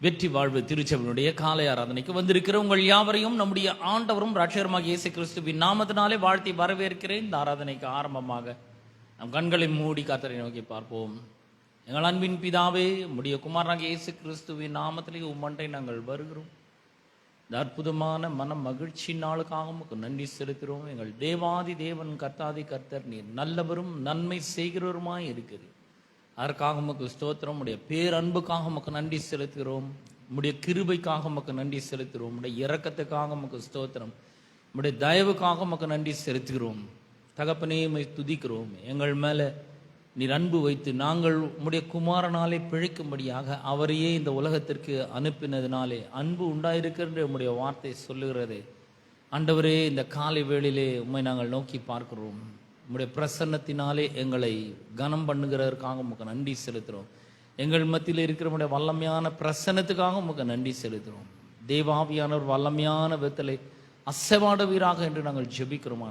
வெற்றி வாழ்வு திருச்சபையினுடைய காலை ஆராதனைக்கு வந்திருக்கிற உங்கள் யாவரையும் நம்முடைய ஆண்டவரும் இரட்சகருமாகிய இயேசு கிறிஸ்துவின் நாமத்தினாலே வாழ்த்தி வரவேற்கிறேன். இந்த ஆராதனைக்கு ஆரம்பமாக நம் கண்களை மூடி கர்த்தரை நோக்கி பார்ப்போம். எங்கள் அன்பின் பிதாவே, உம்முடைய குமாரனாகிய இயேசு கிறிஸ்துவின் நாமத்திலே உம்மண்டை நாங்கள் வருகிறோம். இந்த அற்புதமான மன மகிழ்ச்சி நாளுக்காக உமக்கு நன்றி செலுத்துகிறோம். எங்கள் தேவாதி தேவன் கர்த்தாதி கர்த்தர், நீர் நல்லவரும் நன்மை செய்கிறவருமாய் இருக்கிறீர். அதற்காக உமக்கு ஸ்தோத்திரம். உடைய பேரன்புக்காக உமக்கு நன்றி செலுத்துகிறோம். உடைய கிருபைக்காக உமக்கு நன்றி செலுத்துகிறோம். உடைய இரக்கத்துக்காக உமக்கு ஸ்தோத்திரம். உடைய தயவுக்காக உமக்கு நன்றி செலுத்துகிறோம். தகப்பனே, உம்மை துதிக்கிறோம். எங்கள் மேலே நீர் அன்பு வைத்து நாங்கள் உம்முடைய குமாரனாலே பிழைக்கும்படியாக அவரையே இந்த உலகத்திற்கு அனுப்பினதினாலே அன்பு உண்டாயிருக்கின்ற உம்முடைய வார்த்தை சொல்லுகிறது. ஆண்டவரே, இந்த காலை வேளையிலே உம்மை நாங்கள் நோக்கி பார்க்கிறோம். உம்முடைய பிரசன்னத்தினாலே எங்களை கனம் பண்ணுகிறதற்காக உமக்கு நன்றி செலுத்துகிறோம். எங்கள் மத்தியில் இருக்கிற உடைய வல்லமையான பிரசன்னத்துக்காக உமக்கு நன்றி செலுத்துகிறோம். தேவாவியானவர் வல்லமையான விதத்திலே அசைவாடுவீராக என்று நாங்கள் ஜெபிக்கிறோம்.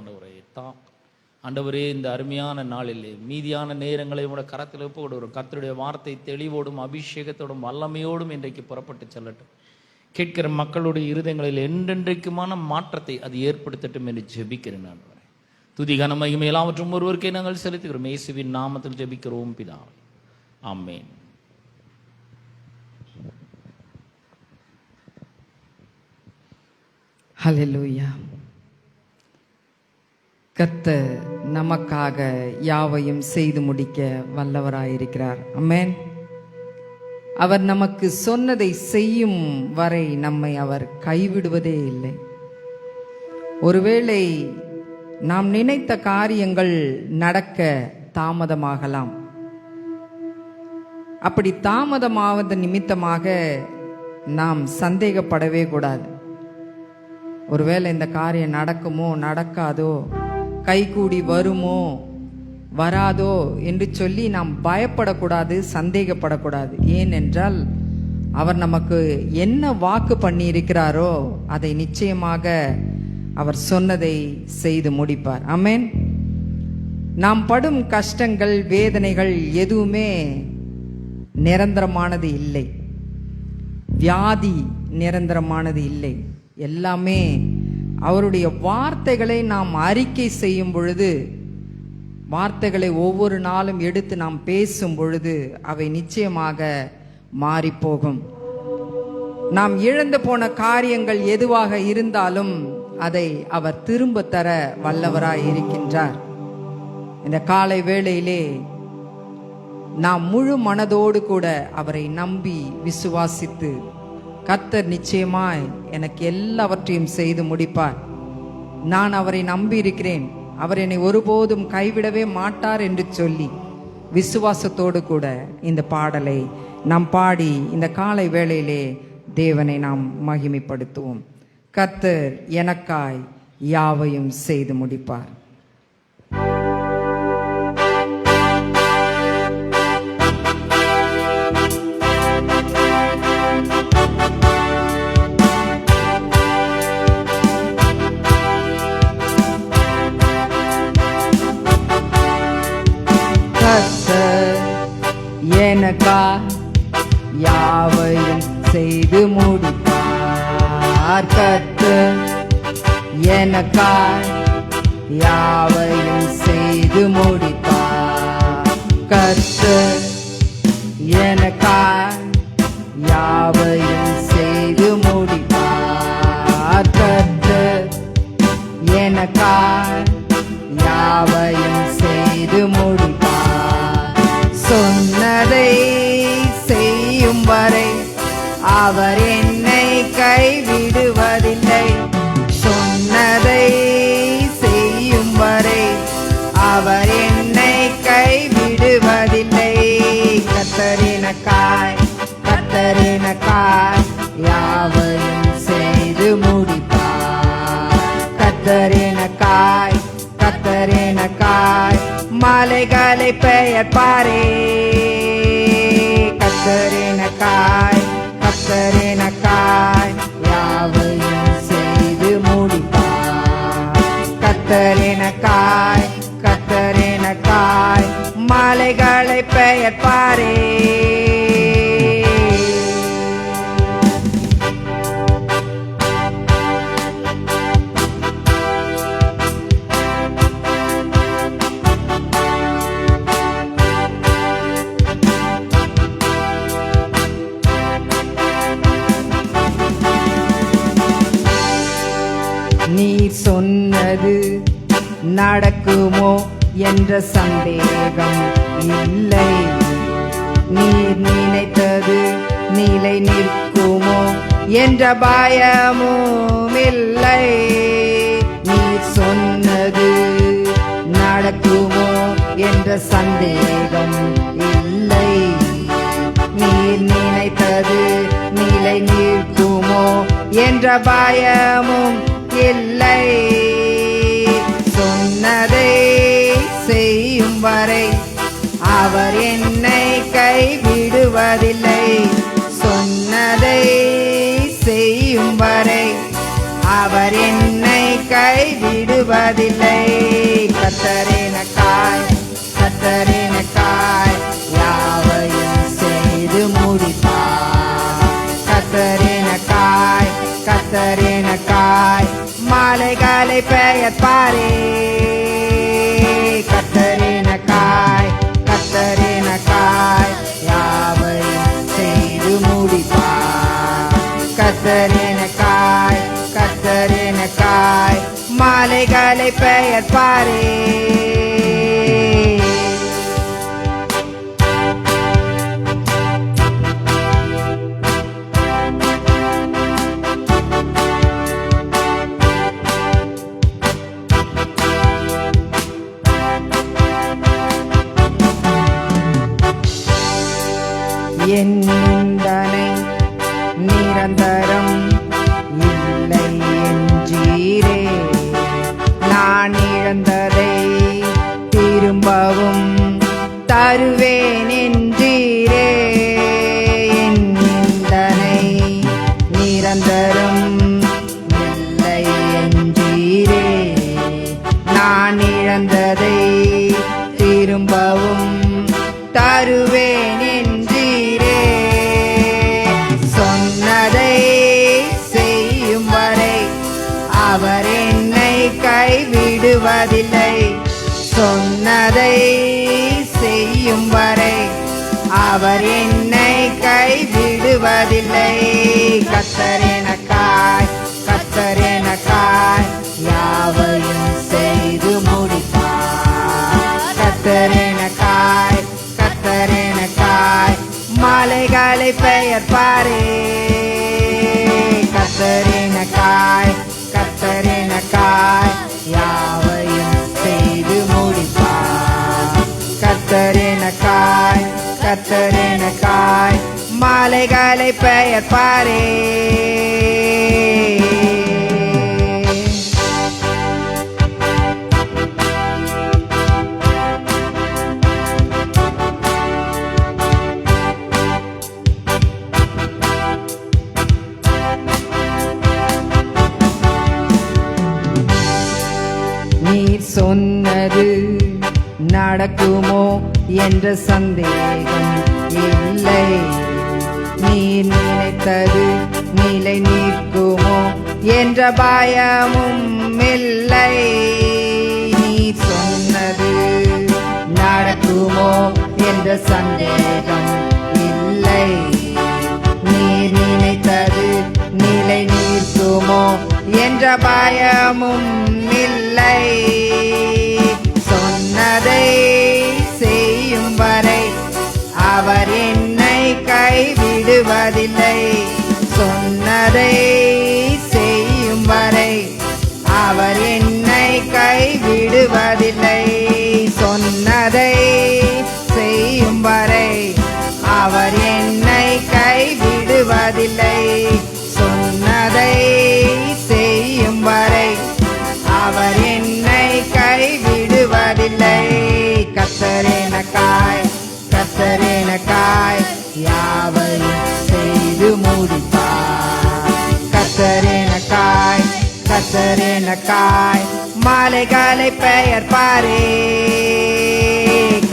ஆண்டவரே, இந்த அருமையான நாளிலே மீதியான நேரங்களை உடைய கரத்தில் ஒப்புக்கொடுக்கிறோம். கர்த்தருடைய வார்த்தை தெளிவோடும் அபிஷேகத்தோடும் வல்லமையோடும் இன்றைக்கு புறப்பட்டு செல்லட்டும். கேட்கிற மக்களுடைய இருதயங்களில் என்றென்றைக்குமான மாற்றத்தை அது ஏற்படுத்தட்டும் என்று ஜெபிக்கிறேன். ஆண்டவரே, துதி கன மகிமை எல்லாவற்றும் ஒருவருக்கே நாங்கள் செலுத்துகிறோம். இயேசுவின் நாமத்தில் ஜெபிக்கிறோம் பிதாவே, ஆமென். ஹல்லேலூயா. கர்த்தர் நமக்காக யாவையும் செய்து முடிக்க வல்லவராயிருக்கிறார். ஆமென். அவர் நமக்கு சொன்னதை செய்யும் வரை நம்மை அவர் கைவிடுவதே இல்லை. ஒருவேளை நாம் நினைத்த காரியங்கள் நடக்க தாமதமாகலாம். அப்படி தாமதமாவது நிமித்தமாக நாம் சந்தேகப்படவே கூடாது. ஒருவேளை இந்த காரியம் நடக்குமோ நடக்காதோ, கைகூடி வருமோ வராதோ என்று சொல்லி நாம் பயப்படக்கூடாது, சந்தேகப்படக்கூடாது. ஏனென்றால் அவர் நமக்கு என்ன வாக்கு பண்ணி இருக்கிறாரோ அதை நிச்சயமாக அவர் சொன்னதை செய்து முடிப்பார். ஆமென். நாம் படும் கஷ்டங்கள், வேதனைகள் எதுவுமே நிரந்தரமானது இல்லை. வியாதி நிரந்தரமானது இல்லை. எல்லாமே அவருடைய வார்த்தைகளை நாம் அறிக்கை செய்யும் பொழுது, வார்த்தைகளை ஒவ்வொரு நாளும் எடுத்து நாம் பேசும் பொழுது அவை நிச்சயமாக மாறிப்போகும். நாம் இழந்து போன காரியங்கள் எதுவாக இருந்தாலும் அதை அவர் திரும்ப தர வல்லவராய் இருக்கின்றார். இந்த காலை வேளையிலே நாம் முழு மனதோடு கூட அவரை நம்பி விசுவாசித்து, கர்த்தர் நிச்சயமாய் எனக்கு எல்லாவற்றையும் செய்து முடிப்பார், நான் அவரை நம்பி இருக்கிறேன், அவர் என்னை ஒருபோதும் கைவிடவே மாட்டார் என்று சொல்லி விசுவாசத்தோடு கூட இந்த பாடலை நாம் பாடி இந்த காலை வேளையிலே தேவனை நாம் மகிமைப்படுத்துவோம். கர்த்தர் எனக்காய் யாவையும் செய்து முடிப்பார். கர்த்தர் எனக்காய் யாவையும் செய்து முடிப்பார். கர்த்தர் எனக்காய் யாவையும் செய்து முடிப்பார். கர்த்தர் எனக்காய் யாவையும் செய்து முடிப்பார். கர்த்தர் எனக்காய் யாவையும் செய்து முடிப்பார். சொன்னதை செய்யும் வரை அவர் என்னை கைவிடுவதில்லை. சொன்னதை செய்யும் வரை அவர் என்னை கைவிடுவதில்லை. கர்த்தரினக்காய் யாவையும் செய்து முடிப்பார். கர்த்தரினக்காய் மலைகளை பெயர்ப்பாரே. கர்த்தரினக்காய் யாவையும் செய்து முடிப்பார். கர்த்தரினக்காய் மலைகளை பெயர்ப்பாரே. நடக்குமோ என்ற சந்தேகம் இல்லை. நீர் நினைத்தது நிலை நிற்குமோ என்ற பயமும் இல்லை. நீர் சொன்னது நடக்குமோ என்ற சந்தேகம் இல்லை. நீர் நினைத்தது நிலை நிற்குமோ என்ற பயமும் இல்லை. சொன்னதை செய்யும் வரை அவர் என்னை கைவிடுவதில்லை. சொன்னதை செய்யும் வரை அவர் என்னை கைவிடுவதில்லை. கர்த்தரெனக்காய் கர்த்தரெனக்காய் யாவையும் செய்து முடிப்பார். கர்த்தரெனக்காய் கர்த்தரெனக்காய் மாலைகளை பெயர்ப்பாரே. கர்த்தரெனக்காய் கர்த்தரெனக்காய் யாவையும் செய்து முடிப்பார். கர்த்தரெனக்காய் கர்த்தரெனக்காய் மாலைகளை பெயர்ப்பாரே. என் நிந்தனை நிரந்தரம் இல்லை என்றீரே. நான் இழந்ததை திரும்பவும் தருவேன் என்றீரே. என் நிந்தனை நிரந்தரம் இல்லை என்றீரே. நான் இழந்ததை திரும்பவும் தருவேன் என்றீரே. சொன்னதை செய்யும் வரை அவர் என்னை கைவிடுவதில்லை. சொன்னதை செய்யும் வரை அவர் என்னை கைவிடுவதில்லை. கர்த்தரெனக்காய் கர்த்தரெனக்காய் யாவையும் செய்து முடிப்பார். கர்த்தரெனக்காய் கர்த்தரெனக்காய் மாலைகளை பெயர்ப்பாரே. கர்த்தரெனக்காய் கர்த்தரெனக்காய் யாவையும் செய்து முடிப்பார். கர்த்தரெனக்காய் கர்த்தரெனக்காய் மாலைகளை பெயர்ப்பாரே. நீர் சொன்னது நடக்குமோ என்ற சந்தேகம் இல்லை. நீர் நினைத்தது நிலை நிற்குமோ என்ற பயமும் இல்லை. நீர் சொன்னது நடக்குமோ என்ற சந்தேகம் இல்லை. நீர் நினைத்தது நிலை நிற்குமோ என்ற பயமும் இல்லை. சொன்னதை செய்யும் வரை அவர் என்னை கைவிடுவதில்லை. சொன்னதை செய்யும் வரை அவர் என்னை கைவிடுவதில்லை. சொன்னதை செய்யும் வரை அவர் என்னை கைவிடுவதில்லை. சொன்னதை செய்யும் வரை அவர் என்னை கைவிடுவதில்லை. கர்த்தரெனக்காய் கர்த்தரெனக்காய் யாவையும் செய்து முடிப்பார். கர்த்தரெனக்காய் கர்த்தரெனக்காய் மாலைகளை பெயர்ப்பாரே.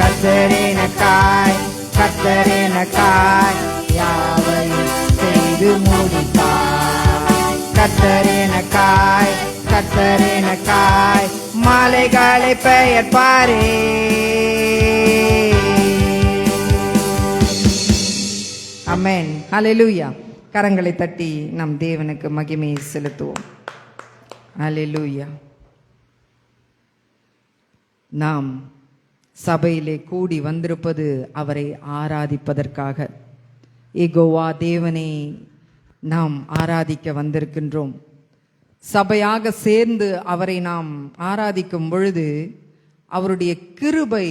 கர்த்தரெனக்காய் கர்த்தரெனக்காய் யாவையும் செய்து முடிப்பார். கர்த்தரெனக்காய் கர்த்தரெனக்காய் மாலைகளை பெயர்ப்பாரே. ஆமென். ஹல்லேலூயா. கரங்களை தட்டி நம் தேவனுக்கு மகிமையை செலுத்துவோம். ஹல்லேலூயா. நாம் சபையிலே கூடி வந்திருப்பது அவரை ஆராதிப்பதற்காக. யெகோவா தேவனை நாம் ஆராதிக்க வந்திருக்கின்றோம். சபையாக சேர்ந்து அவரை நாம் ஆராதிக்கும் பொழுது அவருடைய கிருபை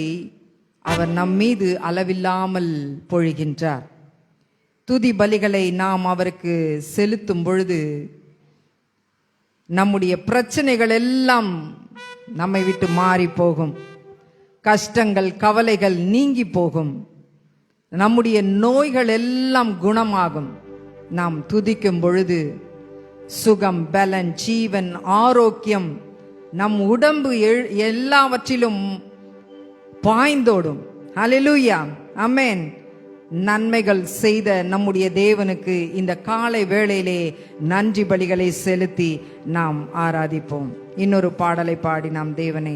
அவர் நம் மீது அளவில்லாமல் பொழிகின்றார். துதி பலிகளை நாம் அவருக்கு செலுத்தும் பொழுது நம்முடைய பிரச்சனைகள் எல்லாம் நம்மை விட்டு மாறி போகும். கஷ்டங்கள் கவலைகள் நீங்கி போகும். நம்முடைய நோய்கள் எல்லாம் குணமாகும். நாம் துதிக்கும் பொழுது சுகம், பலன், ஜீவன், ஆரோக்கியம் நம் உடம்பு எல்லாவற்றிலும் பாய்ந்தோடும். ஹல்லேலூயா, ஆமென். நன்மைகள் செய்த நம்முடைய தேவனுக்கு இந்த காலை வேளையிலே நன்றி பலிகளை செலுத்தி நாம் ஆராதிப்போம். இன்னொரு பாடலை பாடி நாம் தேவனை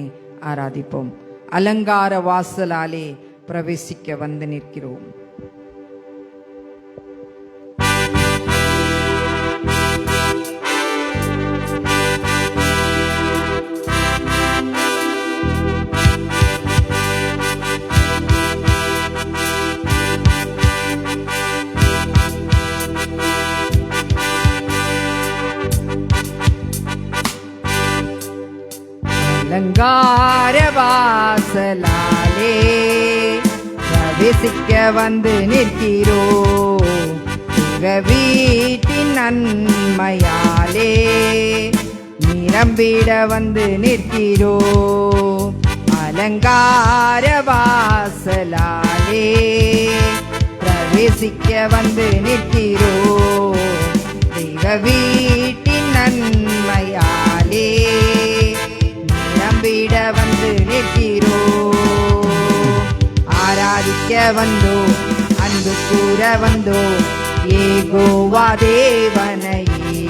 ஆராதிப்போம். அலங்கார வாசலாலே பிரவேசிக்க வந்து நிற்கிறோம். அலங்கார வாசலாலே பிரவேசிக்க வந்து நிற்கிறோம். வீட்டின் நன்மையாலே நிரம்பிட வந்து நிற்கிறோம். அலங்கார வாசலாலே பிரவேசிக்க வந்து நிற்கிறோம். தெய்வ வீட்டின் நன்மையாலே நம்பிட வந்து நிற்கிறோம். ஆராதிக்க வந்தோம், அன்பு கூற வந்தோம் யெகோவா தேவனையே.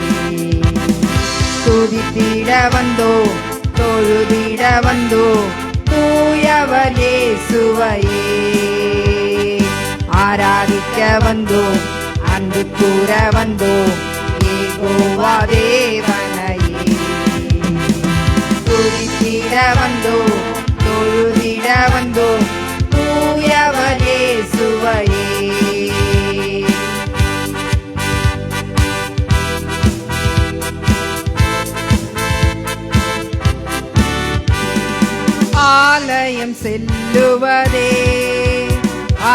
துதித்திட வந்தோம், தொழுதிட வந்தோம் தூயவர் இயேசுவையே. ஆராதிக்க வந்தோம், அன்பு கூற வந்தோம் யெகோவா தேவனையே. துதித்திட வந்தோம், தொழுதிட வந்தோம் தூயவர் இயேசுவையே. ஆலயம் செல்லுவதே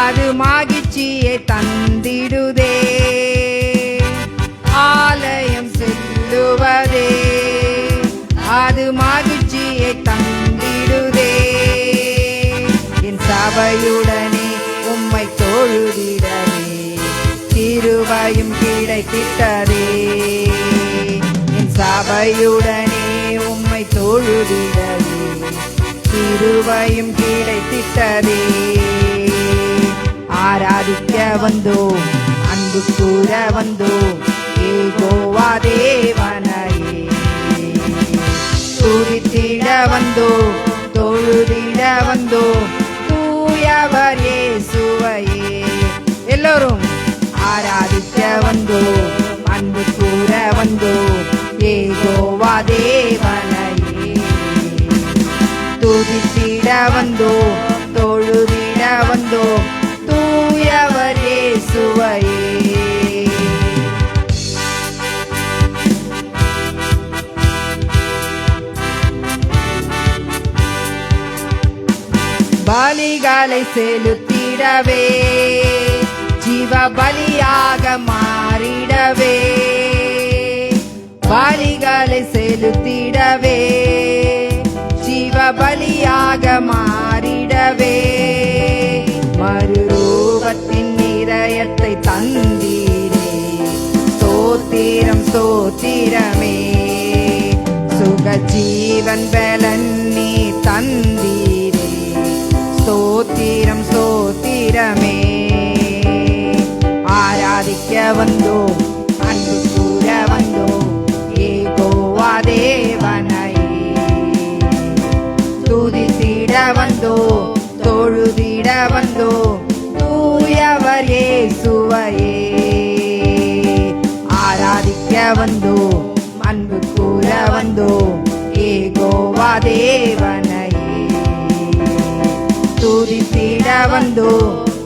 அது மகிழ்ச்சியை தந்திடுதே. ஆலயம் செல்லுவதே அது மகிழ்ச்சியை தந்திடுதே. என் சபையுடனே உம்மை தொழுதிடவே கிருபையும் கிடைத்திட்டதே. என் சபையுடனே உம்மை தொழுதிடவே கிருபையும் கிடைத்திட்டதே. ஆராதிக்க வந்தோம், அன்பு கூற வந்தோம் யெகோவா தேவனையே. துதித்திட வந்தோம், தொழுதிட வந்தோம் தூயவர் இயேசுவையே. எல்லோரும் ஆராதிக்க வந்தோம், அன்பு கூற வந்தோம் யெகோவா தேவனையே. துதித்திட வந்தோம், தொழுதிட வந்தோம் தூயவர் இயேசுவையே. பலிகளை செலுத்திடவே ஜீவ பலியாக மாறிடவே. பலிகளை செலுத்திடவே ஜீவ பலியாக மாறிடவே. மறுரூபத்தின் இதயத்தை தந்தீரே ஸ்தோத்திரம் ஸ்தோத்திரமே. சுக ஜீவன் பலன் நீ தந்தீரே ஸ்தோத்திரம் ஸ்தோத்திரமே. ஆராதிக்க வந்தோம், அன்பு கூற வந்தோம் யெகோவா தேவனையே. துதித்திட வந்தோம், தொழுதிட வந்தோம் தூயவர் இயேசுவையே. ஆராதிக்க வந்தோம், அன்பு கூற வந்தோம் யெகோவா தேவனையே.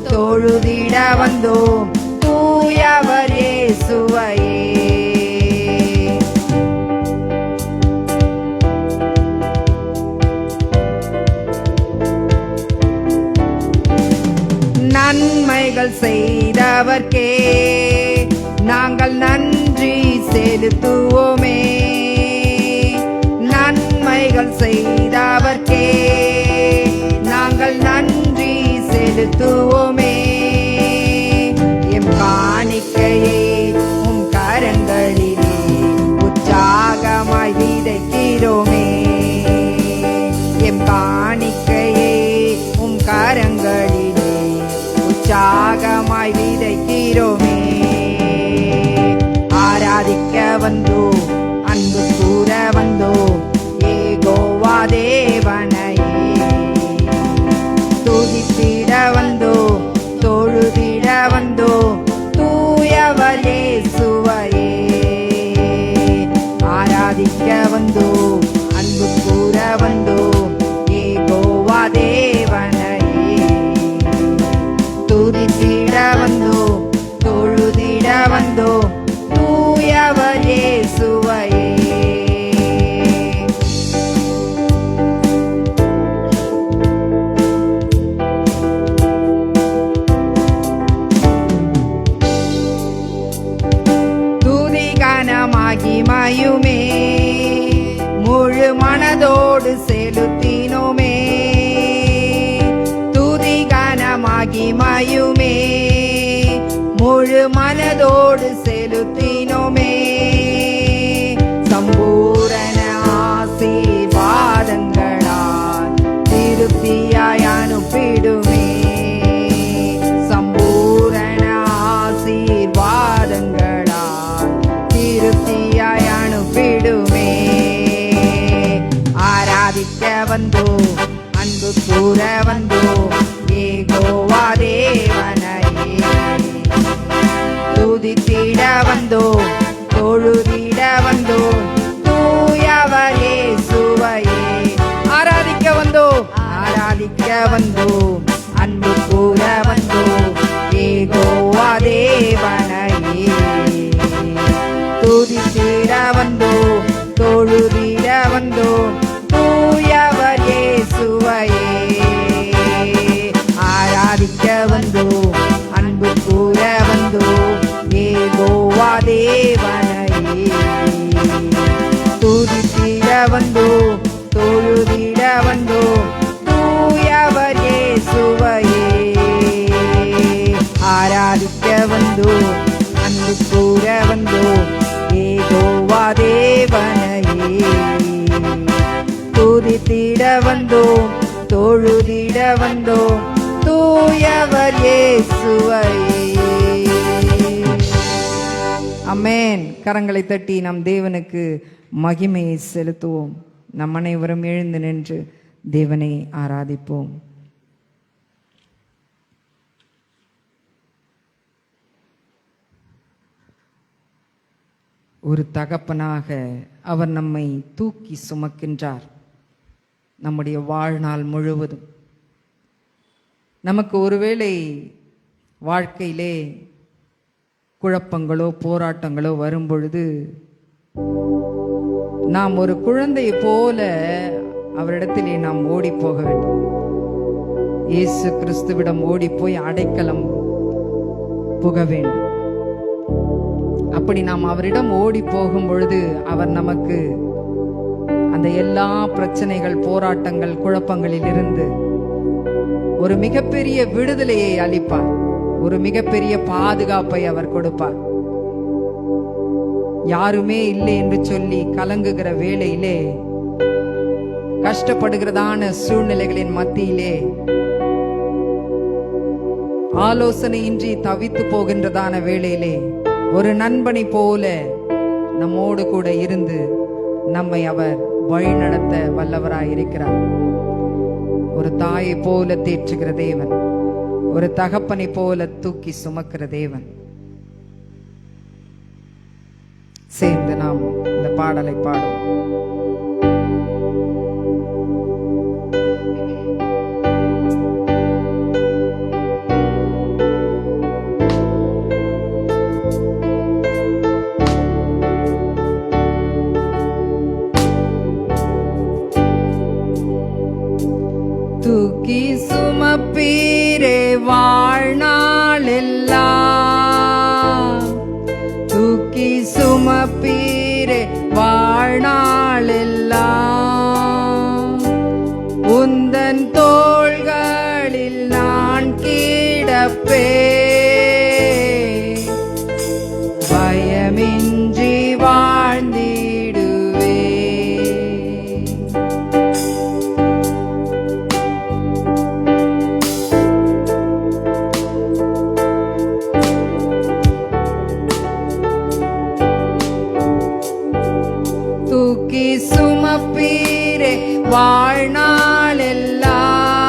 தொழுதிட வந்தோம் தூயவர் இயேசுவையே. நன்மைகள் செய்தவர்க்கே நாங்கள் நன்றி செலுத்துவோமே. நன்மைகள் செய்தவர்க்கே நாங்கள் நன்றி செலுத்துவோமே. எம் காணிக்கையை உம் கரங்களிலே உற்சாகமாய் விதைக்கிறோமே. எம் காணிக்கையை உம் கரங்களிலே உற்சாகமாய் விதைக்கிறோமே. ஆராதிக்க வந்தோம் அன்பு கூற வந்தோம் யெகோவா தேவனையே. துதித்திட வந்தோம் தொழுதிட வந்தோம் தூயவர் இயேசுவையே. ஆராதிக்க வந்தோம் அன்பு கூற வந்தோம் யெகோவா தேவனையே. துதித்திட வந்தோம் தொழுதிட வந்தோம் தூயவர் இயேசுவையே. துதி கனமாகி மகிமையுமே முழு மனதோடு செலுத்தினோமே. துதி கனமாகி மகிமையுமே முழு மனதோடு செலுத்தினோமே. சம்பூரண ஆசீர்வாதங்களால் திருப்தியாய் அனுப்பிடுமே. சம்பூரண ஆசீர்வாதங்களால் திருப்தியாய் அனுப்பிடுமே. ஆராதிக்க வந்தோம் அன்பு கூற வந்தோம் யெகோவா தேவனையே. துதித்திட வந்தோம் தொழுதிட வந்தோம் தூயவர் இயேசுவையே. ஆராதிக்க வந்தோம் ஆராதிக்க வந்தோம் அன்பு கூற வந்தோம் யெகோவா தேவனையே. துதித்திட வந்தோம் தொழுதிட வந்தோம் தூயவர் இயேசுவையே. ஆராதிக்க வந்தோம் அன்பு கூற வந்தோம் யெகோவா தேவனையே. துதித்திட வந்தோம் தொழுதிட வந்தோம் தூயவர் இயேசுவையே. ஆராதிக்க வந்தோம் அன்பு கூற வந்தோம் யெகோவா தேவனையே. துதித்திட வந்தோம் தொழுதிட வந்தோம் தூயவர் இயேசுவையே. ஆமென். கரங்களை தட்டி நம் தேவனுக்கு மகிமையை செலுத்துவோம். நம் அனைவரும் எழுந்து நின்று தேவனை ஆராதிப்போம். ஒரு தகப்பனாக அவர் நம்மை தூக்கி சுமக்கின்றார். நம்முடைய வாழ்நாள் முழுவதும் நமக்கு ஒருவேளை வாழ்க்கையிலே குழப்பங்களோ போராட்டங்களோ வரும்பொழுது நாம் ஒரு குழந்தை போல அவரிடத்திலே நாம் ஓடி போக வேண்டும். இயேசு கிறிஸ்துவிடம் ஓடி போய் அடைக்கலம் புக வேண்டும். அப்படி நாம் அவரிடம் ஓடி போகும் பொழுது அவர் நமக்கு அந்த எல்லா பிரச்சனைகள் போராட்டங்கள் குழப்பங்களில் இருந்து ஒரு மிகப்பெரிய விடுதலையை அளிப்பார். ஒரு மிகப்பெரிய பாதுகாப்பை அவர் கொடுப்பார். யாருமே இல்லை என்று சொல்லி கலங்குகிற வேளையிலே, கஷ்டப்படுகிறதான சூழ்நிலைகளின் மத்தியிலே, ஆலோசனையின்றி தவித்து போகின்றதான வேளையிலே ஒரு நண்பனை போல நம்மோடு கூட இருந்து நம்மை அவர் வழிநடத்த வல்லவராய் இருக்கிறார். ஒரு தாயை போல தேற்றுகிற தேவன், ஒரு தகப்பனை போல தூக்கி சுமக்கிற தேவன். சேர்ந்து நாம் இந்த பாடலை பாடுவோம்.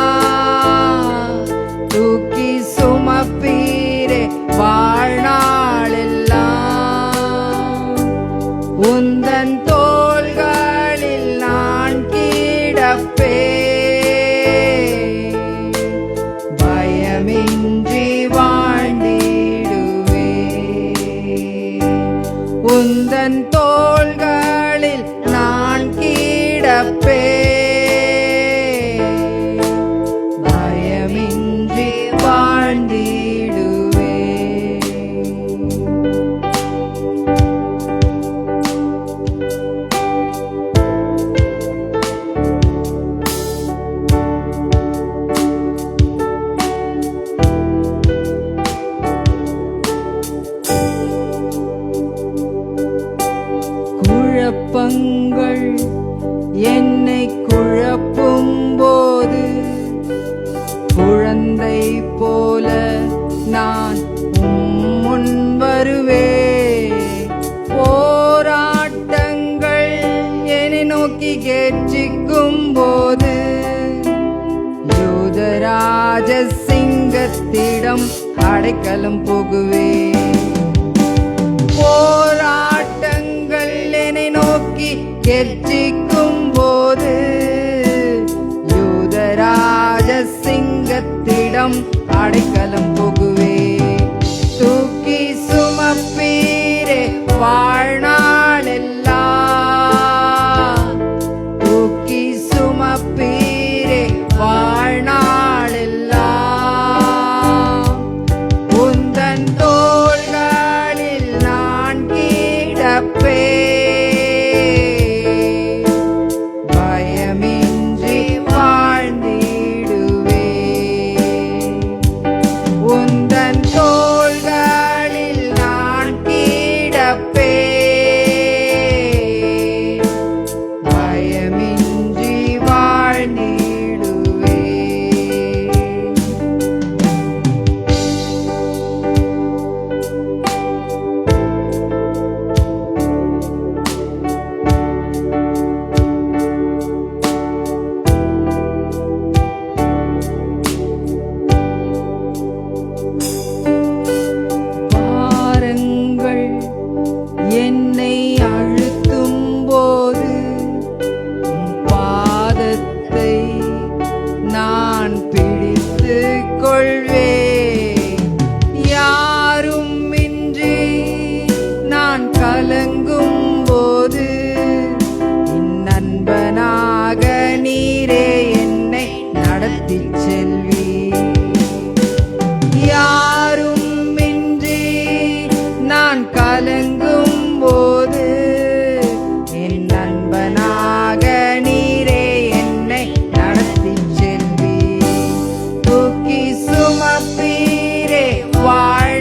வாழ்நாளெல்லாம் தூக்கி சுமப்பீரே வாழ்நாளெல்லாம் உந்தன் தோள்களில் நான் கிடப்பே பயமின்றி வாழ்ந்திடுவே உந்தன் தோள்களில் நான் கிடப்பே பயமின்றி வாழ்ந்திடுவே குழப்பங்கள் என்னை குழப்பும் போது குழந்தை போல நான் முன் வருவே போராட்டங்கள் என்னை நோக்கி கேட்சிக்கும் போது யூதராஜ சிங்கத்திடம் அடைக்கலம் புகுவே போராட்டங்கள் என்னை நோக்கி கெர்ச்சிக்கும் போது யூதராஜ சிங்கத்திடம் அடைக்கலம் புகுவே தூக்கி சுமப்பீரே வாழ்நாளெல்லாம் தூக்கி சுமப்பீரே வாழ்நாளெல்லாம் உந்தன் தோள்களில் நான் கிடப்பே பயமின்றி வாழ்ந்திடுவே உந்தன் தோள்களில் நான் கிடப்பே பயமின்றி வாழ்ந்திடுவே பாரங்கள் என்னை அழுத்தும் போது உம் பாதத்தை நான் பிடித்துக் கொள்வே யாரும் இன்றி நான் கலங்கும் போது நண்பனாக நீரே என்னை நடத்திச் செல்வி யாரும் இன்றி நான் கலங்கும் போது என் நண்பனாக நீரே என்னை நடத்திச் செல்வி தூக்கி சுமப்பீரே வாழ்நாளெல்லாம்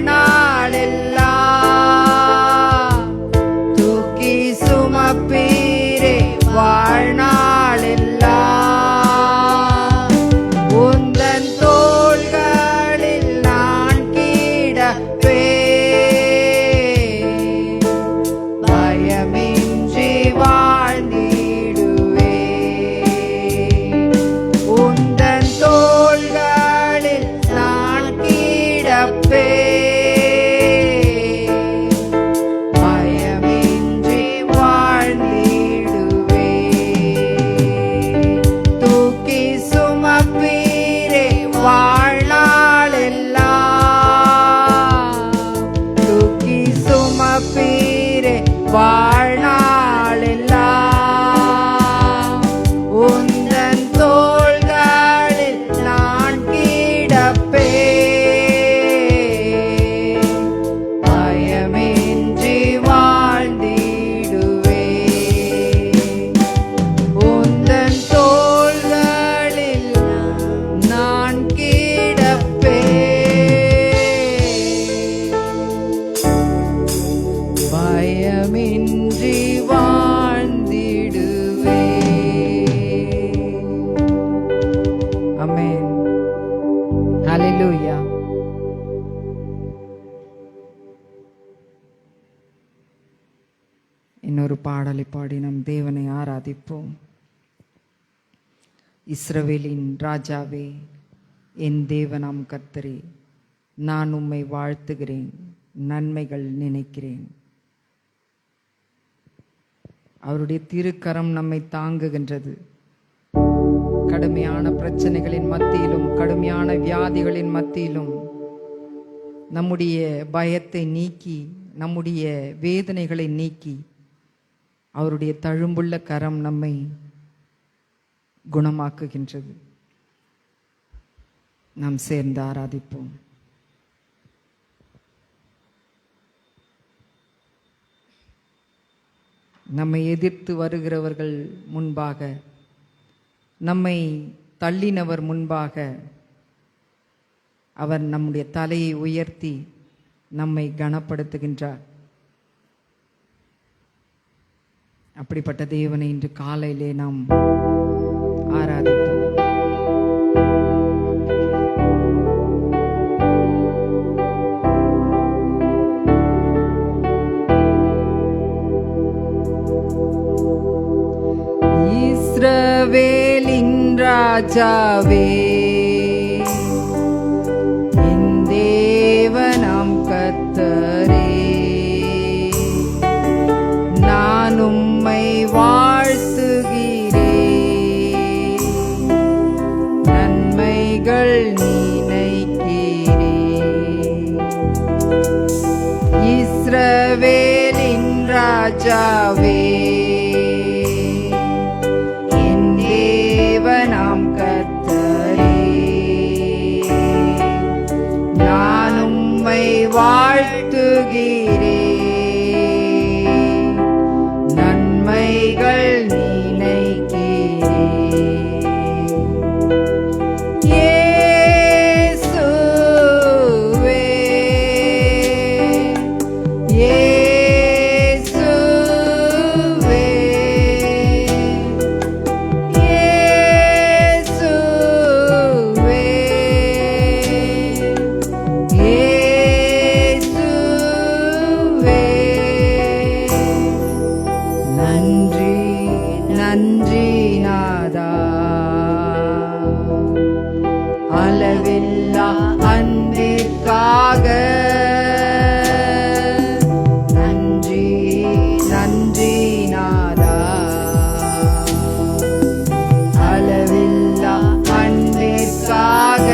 தூக்கி சுமப்பீரே வாழ்நாளெல்லாம் உந்தன் தோள்களில் நான் கிடப்பே பயமின்றி வாழ்ந்திடுவே உந்தன் தோள்களில் நான் கிடப்பே பயமின்றி வாழ்ந்திடுவே தூக்கி சுமப்பீரே வாழ்நாளெல்லாம் தூக்கி சுமப்பீரே வாழ்நாளெல்லாம் உந்தன் தோள்களில் நான் கிடப்பே பயமின்றி வாழ்ந்திடுவே உந்தன் தோள்களில் நான் கிடப்பே பயமின்றி வாழ்ந்திடுவே ஆமென் ஹல்லேலூயா இன்னொரு பாடலை பாடி நம் தேவனை ஆராதிப்போம். இஸ்ரவேலின் ராஜாவே, என் தேவனாம் கர்த்தரே, நான் உம்மை வாழ்த்துகிறேன், நன்மைகள் நினைக்கிறேன். அவருடைய திருக்கரம் நம்மை தாங்குகின்றது. கடுமையான பிரச்சனைகளின் மத்தியிலும், கடுமையான வியாதிகளின் மத்தியிலும் நம்முடைய பயத்தை நீக்கி, நம்முடைய வேதனைகளை நீக்கி, அவருடைய தழும்புள்ள கரம் நம்மை குணமாக்குகின்றது. நாம் சேர்ந்து ஆராதிப்போம். நம்மை எதிர்த்து வருகிறவர்கள் முன்பாக, நம்மை தள்ளினவர் முன்பாக அவர் நம்முடைய தலையை உயர்த்தி நம்மை கனப்படுத்துகின்றார். அப்படிப்பட்ட தேவனை இன்று காலையிலே நாம் ஆராதிப்போம். இஸ்ரவேலின் ராஜாவே, என் தேவனாம் கர்த்தரே, நான் உம்மை வாழ்த்துகிறேன், நன்மைகள் நினைக்கிறேன். இஸ்ரவேலின் ராஜாவே, தேவனாம் கர்த்தரே, நான் உம்மை வாழ்த்துகிறேன், நன்மைகள் நினைக்கிறேன். இயேசுவே, நன்றி நாதா, அளவில்லா அன்பிற்காக நன்றி, நன்றி நாதா, அளவில்லா அன்பிற்காக.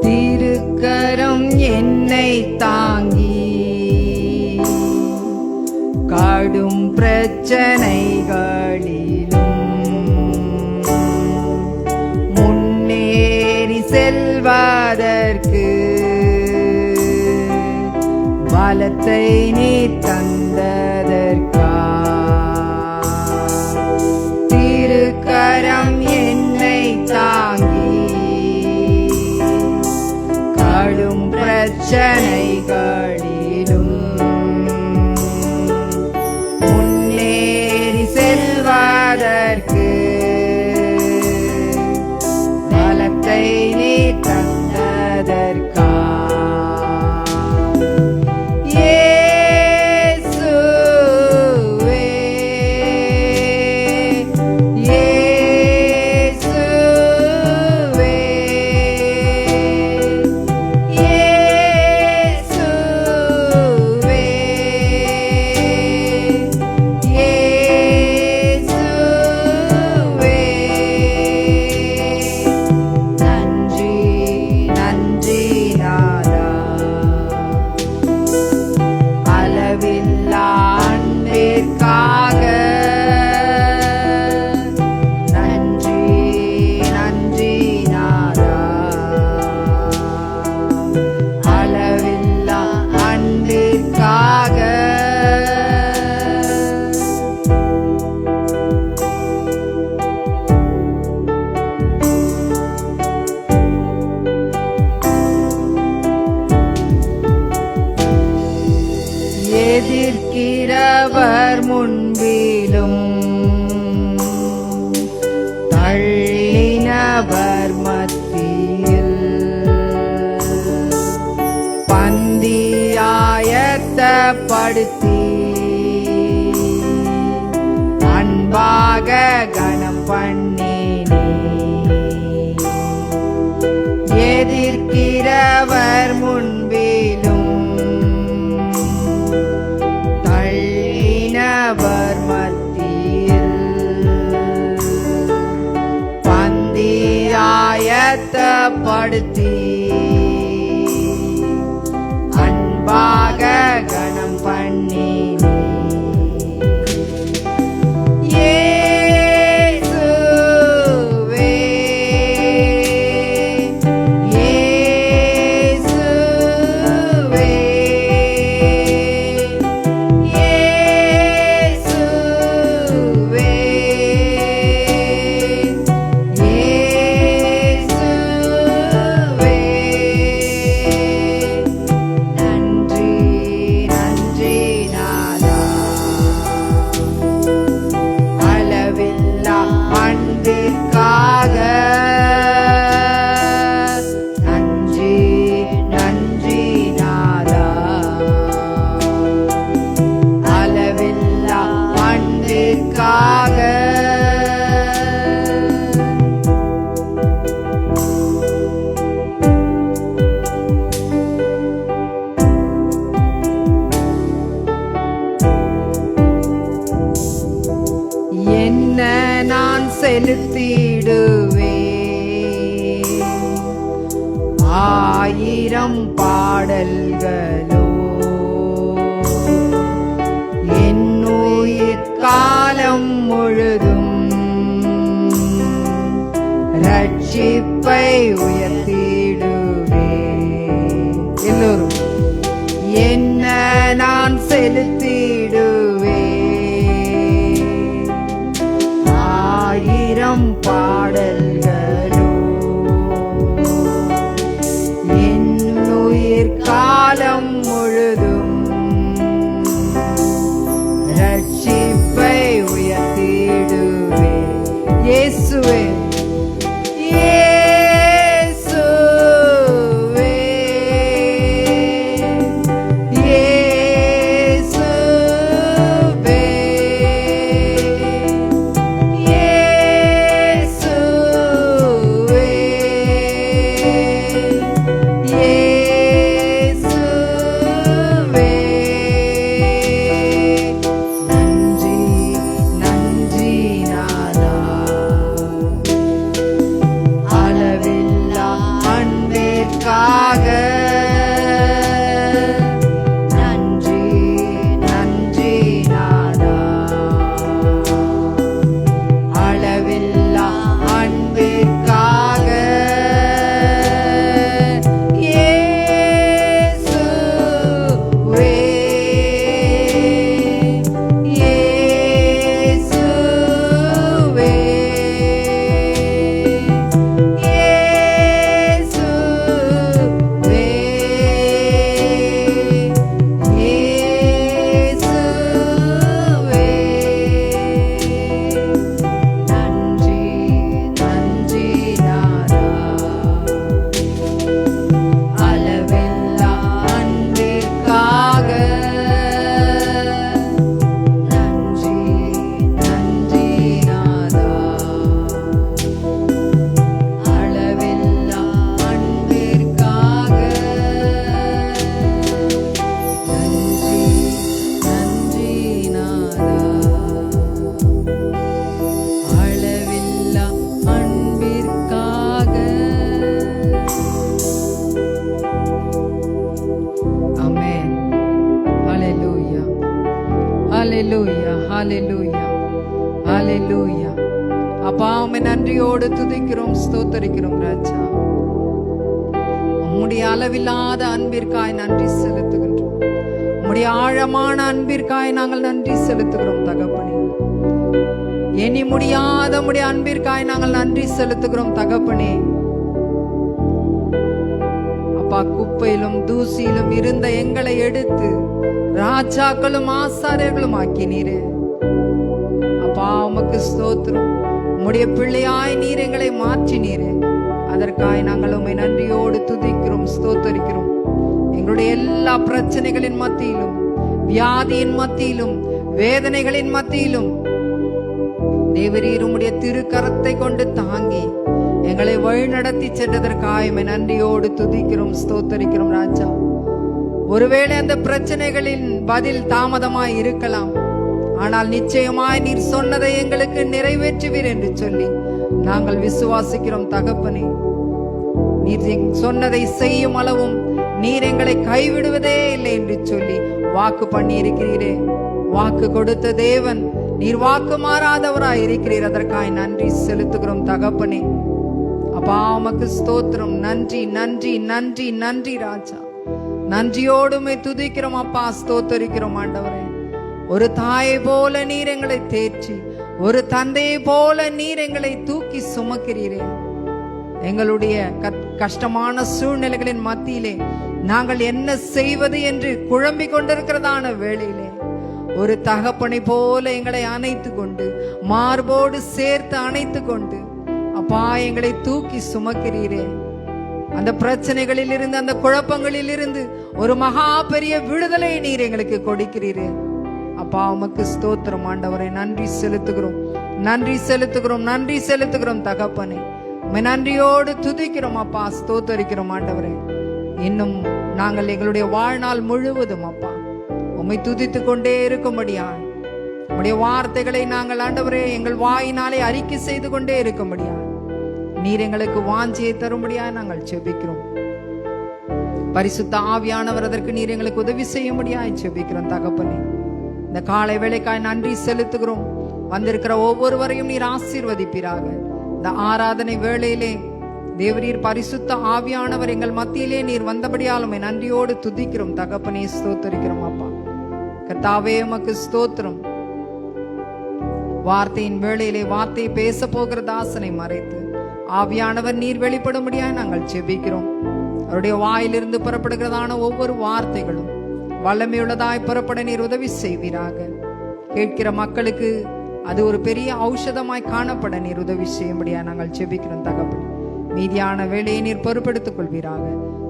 திருக்கரம் என்னை தாங்கி, கடும் பிரச்சனைகளிலும் முன்னேறி செல்வதற்கு பலத்தை நீ தந்ததற்கா. திருக்கரம் என்னை தாங்கி, கடும் பிரச்சனைகளிலும் முன்னேறி செல்வதற்கு பலத்தை நீ தந்ததற்கா. இயேசுவே, இயேசுவே, எதிர்க்கிறவர் முன்பிலும் பந்தியாயத்தப்படுத்தி அன்பாக கணம் பண்ணினே. எதிர்க்கிறவர் முன்பிலும் தள்ளினவர் மத்தியில் பந்தியாயத்தப்படுத்தி அன்பாக கணம் பண்ணினே. என்ன நான் செலுத்திடுவே 1000 பாடல்களோ என்னுயிர் காலம் முழுதும் ரட்சிப்பை உயர்த்திடுவே. எல்லோரும் என்ன நான் செலுத்திடுவே 1000 பாடல்களோ என்னுயிர் காலம் முழுதும் ரட்சிப்பை உயர்த்திடுவே. இயேசுவே ஹalleluya ஹalleluya ஹalleluya. அப்பா உம்மை நன்றியோடு துதிக்கிறோம், ஸ்தோத்தரிக்கிறோம் ராஜா. உம்முடைய அளவில்லாத அன்பிற்காய் நன்றி செலுத்துகின்றோம். உம்முடைய ஆழமான அன்பிற்காய் நாங்கள் நன்றி செலுத்துகிறோம் தகப்பனே. எண்ணி முடியாத உம்முடைய அன்பிற்காய் நாங்கள் நன்றி செலுத்துகிறோம் தகப்பனே. அப்பா, குப்பையிலும் தூசியிலும் இருந்த எங்களை எடுத்து ராஜாக்களும் ஆசாரியர்களும் ஆக்கினீரே. அப்பா உமக்கு ஸ்தோத்திரம். உம்முடைய பிள்ளையாய் நீர் எங்களை மாற்றினீரே. அதற்காய் நாங்கள் உம்மை நன்றியோடு துதிக்கிறோம், ஸ்தோத்தரிக்கிறோம். எங்களுடைய எல்லா பிரச்சனைகளின் மத்தியிலும், வியாதியின் மத்தியிலும், வேதனைகளின் மத்தியிலும் தேவரீர் உம்முடைய திருக்கரத்தை கொண்டு தாங்கி எங்களை வழிநடத்தி சென்றதற்காக நன்றியோடு துதிக்கிறோம், ஸ்தோத்தரிக்கிறோம் ராஜா. ஒருவேளை அந்த பிரச்சனைகளின் பதில் தாமதமாய் இருக்கலாம், ஆனால் நிச்சயமாய் நீர் சொன்னதை எங்களுக்கு நிறைவேற்றுவீர் என்று சொல்லி நாங்கள் விசுவாசிக்கிறோம் தகப்பனே. நீர் சொன்னதை செய்யும் அளவும் நீர் எங்களை கைவிடுவதே இல்லை என்று சொல்லி வாக்கு பண்ணி இருக்கிறீரே. வாக்கு கொடுத்த தேவன், நீர் வாக்கு மாறாதவராய் இருக்கிறீர். அதற்காய் நன்றி செலுத்துகிறோம் தகப்பனே. அப்பா உமக்கு ஸ்தோத்திரம். நன்றி நன்றி நன்றி நன்றி ராஜா. நன்றியோடுமே துதிக்கிறோம் அப்பா, ஸ்தோத்தரிக்கிறோம் ஆண்டவரே. ஒரு தாயை போல நீர் எங்களை தேற்றி, ஒரு தந்தையை போல நீர் எங்களை தூக்கி சுமக்கிறீரே. எங்களுடைய கஷ்டமான சூழ்நிலைகளின் மத்தியிலே நாங்கள் என்ன செய்வது என்று குழம்பிக் கொண்டிருக்கிறதான வேளையிலே ஒரு தகப்பனை போல எங்களை அணைத்து கொண்டு, மார்போடு சேர்த்து அணைத்து கொண்டு அப்பா எங்களை தூக்கி சுமக்கிறீரே. அந்த பிரச்சனைகளில் இருந்து, அந்த குழப்பங்களில் இருந்து ஒரு மகா பெரிய விடுதலை நீர் எங்களுக்கு கொடுக்கிறீரே. அப்பா உமக்கு ஸ்தோத்திரம் ஆண்டவரை. நன்றி செலுத்துகிறோம், நன்றி செலுத்துகிறோம், நன்றி செலுத்துகிறோம் தகப்பனே. நன்றியோடு துதிக்கிறோம் அப்பா, ஸ்தோத்தரிக்கிறோம் ஆண்டவரே. இன்னும் நாங்கள் எங்களுடைய வாழ்நாள் முழுவதும் அப்பா உம்மை துதித்து கொண்டே இருக்கும்படியாய், உம்முடைய வார்த்தைகளை நாங்கள் ஆண்டவரே எங்கள் வாயினாலே அறிக்கை செய்து கொண்டே இருக்கும்படியாய் நீர் எங்களுக்கு வாஞ்சியை தரும்படியாய் நாங்கள் செபிக்கிறோம். பரிசுத்த ஆவியானவர் அதற்கு நீர் எங்களுக்கு உதவி செய்யும்படியாய் செபிக்கிறோம் தகப்பனே. இந்த காலை வேளைக்காய் நன்றி செலுத்துகிறோம். வந்திருக்கிற ஒவ்வொருவரையும் நீர் ஆசீர்வதிப்பீராக. இந்த ஆராதனை வேளையிலே தேவரீர் பரிசுத்த ஆவியானவர் எங்கள் மத்தியிலே நீர் வந்தபடியாலுமே நன்றியோடு துதிக்கிறோம் தகப்பனே, ஸ்தோத்தரிக்கிறோம் அப்பா. கர்த்தாவே உமக்கு ஸ்தோத்திரம். வார்த்தையின் வேளையிலே வார்த்தையை பேச போகிற தாசனை மறைத்து ஆவியானவர் நீர் வெளிப்படும்படியாய் நாங்கள் செபிக்கிறோம். அவருடைய வாயிலிருந்து புறப்படுகிறதான ஒவ்வொரு வார்த்தைகளும் வல்லமையுள்ளதாய் புறப்பட நீர் உதவி செய்வீராக. கேட்கிற மக்களுக்கு அது ஒரு பெரிய ஔஷதமாய் காணப்பட நீர் உதவி செய்யும்படியா நாங்கள் செபிக்கிறோம் தகப்பனே. மீதியான வேலையை நீர் பொறுப்பெடுத்துக் கொள்வீராக.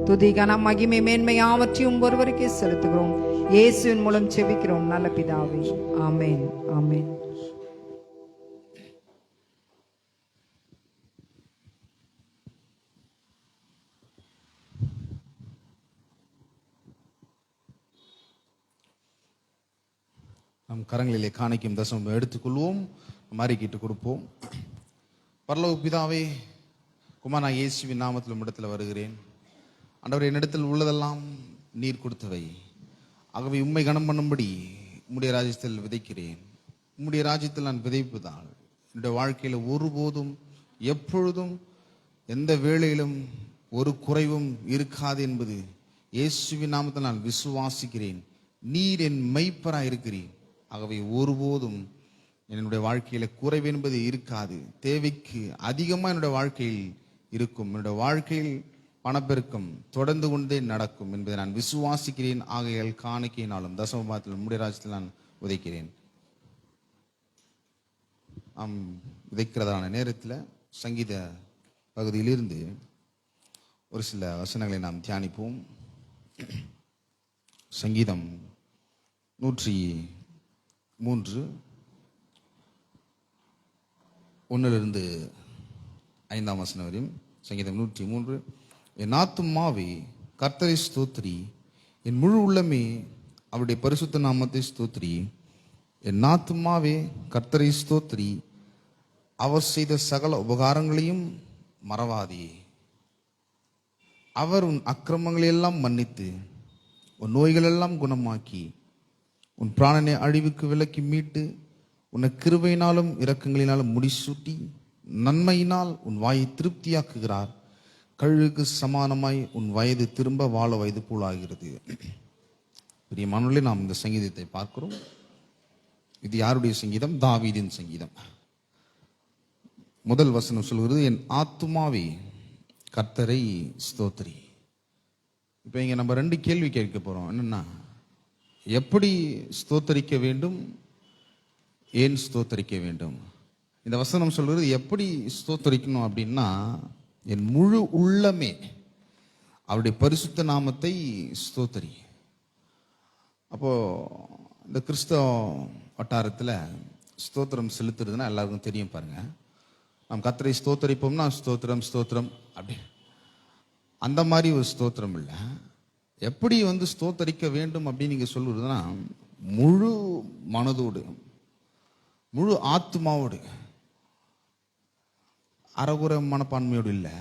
துதி கனம் மகிமை மேன்மை யாவற்றையும் ஒருவருக்கே செலுத்துகிறோம். இயேசுவின் மூலம் செபிக்கிறோம் நல்ல பிதாவே, ஆமென், ஆமென். நம் கரங்களிலே காணிக்கும் தசமம் எடுத்துக்கொள்வோம், மாறிக்கிட்டு கொடுப்போம். பரலோக பிதாவே, குமாரன் இயேசுவின் நாமத்தில் உம்மிடத்தில் வருகிறேன். ஆண்டவரே, என்னிடத்தில் உள்ளதெல்லாம் நீர் கொடுத்தவை. ஆகவே உம்மை கனம் பண்ணும்படி உம்முடைய ராஜ்யத்தில் விதைக்கிறேன். உம்முடைய ராஜ்யத்தில் நான் விதைப்பதால் என்னுடைய வாழ்க்கையில் ஒருபோதும் எப்பொழுதும் எந்த வேளையிலும் ஒரு குறைவும் இருக்காது என்பது இயேசுவின் நாமத்தில் நான் விசுவாசிக்கிறேன். நீர் என் மெய்ப்பராய் இருக்கிறீர். ஆகவே ஒருபோதும் என்னுடைய வாழ்க்கையில குறைவு என்பது இருக்காது. தேவைக்கு அதிகமாக என்னுடைய வாழ்க்கையில் இருக்கும். என்னுடைய வாழ்க்கையில் பணப்பெருக்கம் தொடர்ந்து கொண்டே நடக்கும் என்பதை நான் விசுவாசிக்கிறேன். ஆகையால் காணிக்கையினாலும் தசமபாகத்தில் உம்முடைய ராஜ்யத்தில் நான் உதைக்கிறேன். விதைக்கிறதான நேரத்தில் சங்கீத பகுதியிலிருந்து ஒரு சில வசனங்களை நாம் தியானிப்போம். சங்கீதம் 103 1 5 வசனம் வரையும். சங்கீதம் 103. என் ஆத்துமாவே கர்த்தரை ஸ்தோத்திரி, என் முழு உள்ளமே அவருடைய பரிசுத்த நாமத்தை ஸ்தோத்திரி. என் ஆத்துமாவே கர்த்தரை ஸ்தோத்திரி, அவர் செய்த சகல உபகாரங்களையும் மறவாதே. அவர் உன் அக்கிரமங்களையெல்லாம் மன்னித்து உன் நோய்களெல்லாம் குணமாக்கி உன் பிராணனை அழிவுக்கு விலக்கி மீட்டு உன்னை கிருபையினாலும் இரக்கங்களினாலும் முடிசூட்டி நன்மையினால் உன் வாயை திருப்தியாக்குகிறார். கழுகுக்கு சமானமாய் உன் வயது திரும்ப வாழ வயது போலாகிறது. பிரியமானவர்களே, நாம் இந்த சங்கீதத்தை பார்க்கிறோம். இது யாருடைய சங்கீதம்? தாவீதின் சங்கீதம். முதல் வசனம் சொல்கிறது, என் ஆத்துமாவே கர்த்தரை ஸ்தோத்திரி. இப்போ இங்க நம்ம 2 கேள்வி கேட்க போறோம். என்னன்னா, எப்படி ஸ்தோத்தரிக்க வேண்டும், ஏன் ஸ்தோத்தரிக்க வேண்டும்? இந்த வசனம் சொல்கிறது எப்படி ஸ்தோத்தரிக்கணும் அப்படின்னா, என் முழு உள்ளமே அவருடைய பரிசுத்த நாமத்தை ஸ்தோத்தரி. அப்போ இந்த கிறிஸ்தவ வட்டாரத்தில் ஸ்தோத்திரம் செலுத்துறதுன்னா எல்லாருக்கும் தெரியும் பாருங்க. நாம் கர்த்தரை ஸ்தோத்தரிப்போம்னா ஸ்தோத்திரம் ஸ்தோத்திரம் அப்படி அந்த மாதிரி ஒரு ஸ்தோத்திரம் இல்லை. எப்படி ஸ்தோத்தரிக்க வேண்டும் அப்படின்னு நீங்க சொல்லுறதுன்னா, முழு மனதோடு முழு ஆத்மாவோடு, அறகுற மனப்பான்மையோடு இல்லை,